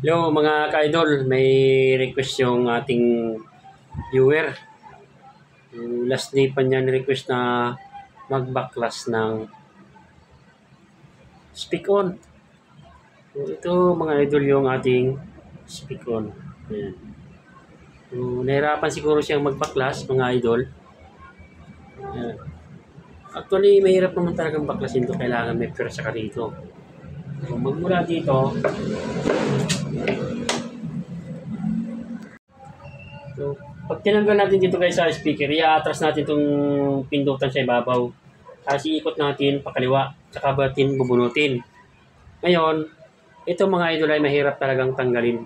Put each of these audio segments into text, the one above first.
Hello mga ka-idol, may request yung ating viewer. Yung last day pa niya request na mag-backlash ng speak on. So, ito mga idol yung ating speak on. Ayan. So, nahirapan siguro siyang mag-backlash mga idol. Ayan. Actually, mahirap naman talagang baklasin ito. Kailangan may pwersa ka dito. So, magmula dito, so, pag tinanggal natin dito guys sa speaker, i-atras natin itong pindutan sa ibabaw. Tapos iikot natin pakaliwa, tsaka batin bubunutin. Ngayon, ito mga idol ay mahirap talagang tanggalin.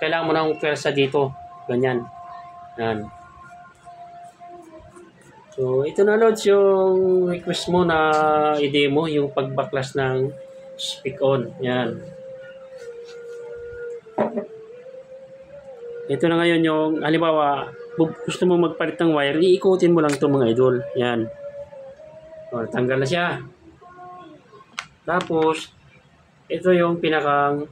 Kailangan mo ng pwersa dito. Ganyan. Yan. So, ito na loads yung request mo na i-demo, yung pag-backlash ng speak on. Yan. Ito na ngayon yung, halimbawa, gusto mo magpalit ng wire, iikutin mo lang ito mga idol. Yan. O, tanggal na siya. Tapos, ito yung pinakang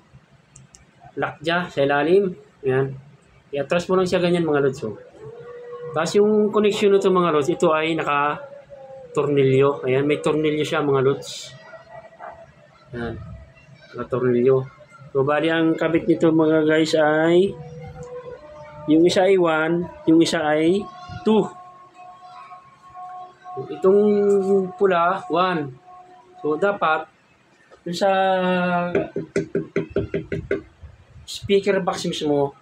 lock dya sa ilalim. Yan. I-atras mo lang siya ganyan mga lods. Oh. Tapos yung connection nito mga lods, ito ay naka-tornilyo. Ayan, may tornilyo siya mga lods. Yan. Naka-tornilyo. So, bali ang kabit nito mga guys ay yung isa ay 1, yung isa ay 2. Itong pula, 1. So, dapat yung sa speaker box mismo,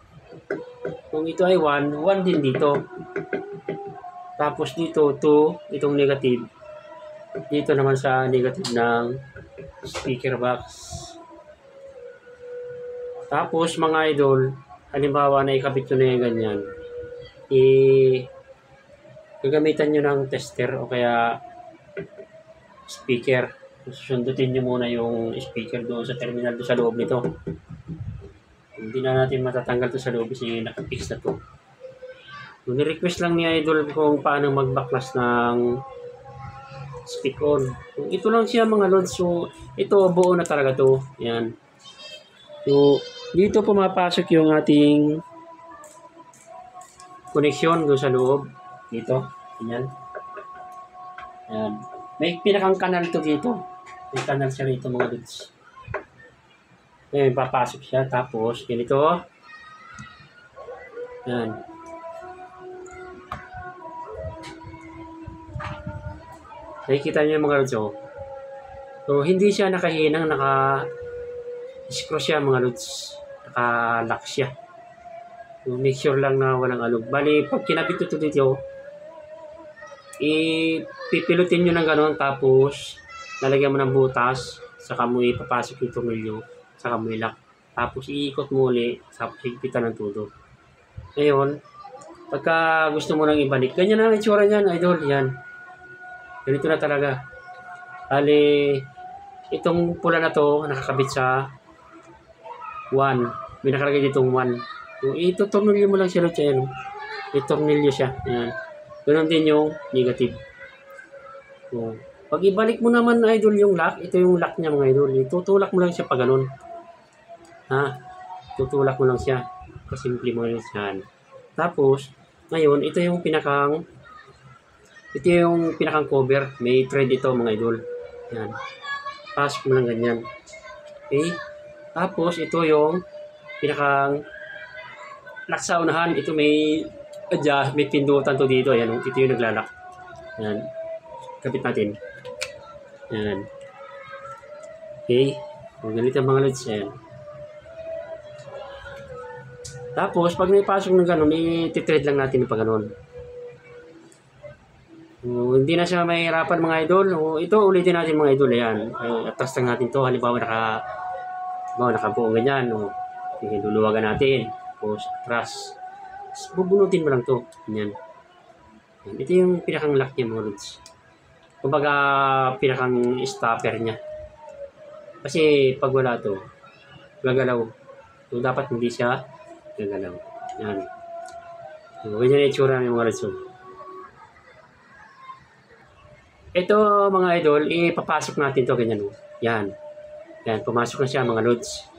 kung ito ay 1 din dito. Tapos dito, 2, itong negative. Dito naman sa negative ng speaker box. Tapos mga idol, halimbawa na ikabit nyo na yung ganyan, gagamitan nyo ng tester o kaya speaker. Susundutin nyo muna yung speaker doon sa terminal doon sa loob nito. Hindi na natin matatanggal to sa loob kasi nakapix na to. Ni-request lang ni idol kung paano mag-backlash ng speak on. Ito lang siya mga lods. So, ito buo na talaga to. Yan. So, dito pumapasok yung ating connection doon sa loob. Dito. Yan. Yan. May pinakang kanal to dito. May kanal siya rito mga lods. Ngayon, papasok siya. Tapos, ganito. Yan. Nakikita niyo yung mga lods. So, hindi siya nakahinang, naka-screw siya mga lods. Naka-lock siya. So, make sure lang na walang alog. Bali, pag kinabit ito dito, ipipilutin nyo ng gano'n. Tapos, lalagyan mo ng butas. Saka mo ipapasok yung tornilyo. Saka mo ilak. Tapos iikot mo ulit, tapos higpitan ng todo. Ngayon, pagka gusto mo nang ibalik, ganyan na ang itsura niyan, idol. Yan. Ganito na talaga. Bali, itong pula na to, nakakabit sa 1. May nakalagay ditong 1. So, ito-tornilyo mo lang siya rin siya. Yan. Itornilyo siya. Yan. Ganun din yung negative. So, pag ibalik mo naman, idol, yung lock, ito yung lock niya mga idol. Itutulak mo lang siya pa ganun. Ha? Tutulak mo lang siya. Kasimple mo yan. Tapos, ngayon, ito yung pinakang cover. May thread ito mga idol. Yan. Pasok mo lang ganyan. Okay? Tapos, ito yung pinakang lock sa unahan. Ito may adjust, may pindutan to dito. Ayan. Ito yung naglalak. Yan. Kapit natin. Yan. Okay? Kung ganito ang mga loads. Yan. Tapos, pag naipasok ng gano'n, i-thread lang natin pa gano'n. Hindi na siya mahirapan mga idol. Ito, ulitin natin mga idol. Ayan. Atras lang natin to. Halimbawa, nakabuong ganyan. Luluwagan natin. Tapos, atras. Bubunutin mo lang to. Ganyan. Ito yung pinakang lock niya mga lods. Kumbaga, pinakang stopper niya. Kasi, pag wala to, gagalaw. So, dapat hindi siya gagalaw. Yan. So, ganyan yung itsura ng mga lods. Ito mga idol, ipapasok natin to ganyan. Yan. Yan, pumasok na siya mga lods.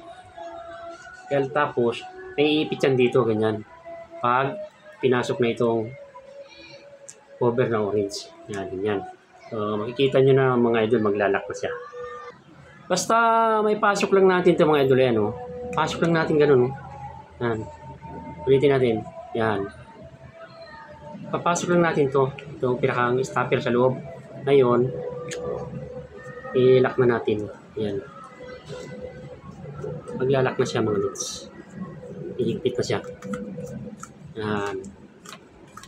Kaya tapos, may ipit yan dito, ganyan. Pag pinasok na itong cover na orange. Yan, ganyan. So, makikita nyo na mga idol, maglalak na siya. Basta may pasok lang natin ito mga idol, yan, oh. Pasok lang natin ganun, oh. Yan. Ulitin natin. Yan. Papasok lang natin to. Itong pinakang stopper sa loob. Ngayon, i-lock na natin. Yan. Maglalak na siya mga lods. Iligpit na siya. Yan.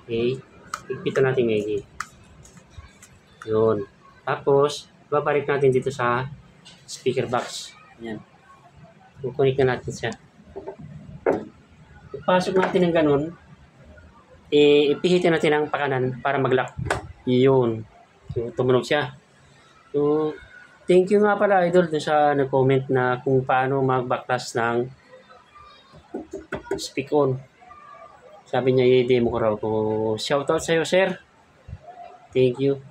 Okay. Higpitan natin ngayon. Yun. Tapos, babalik natin dito sa speaker box. Yan. Kukunik na natin siya. Pagpasok natin ng ganun, ipihitin natin ang pakanan para mag-lock. Yun. So, tumunog siya. So, thank you nga pala idol dun sa nag-comment na kung paano mag-backlash ng speak on. Sabi niya i-demo ko raw. So, shoutout sa'yo sir. Thank you.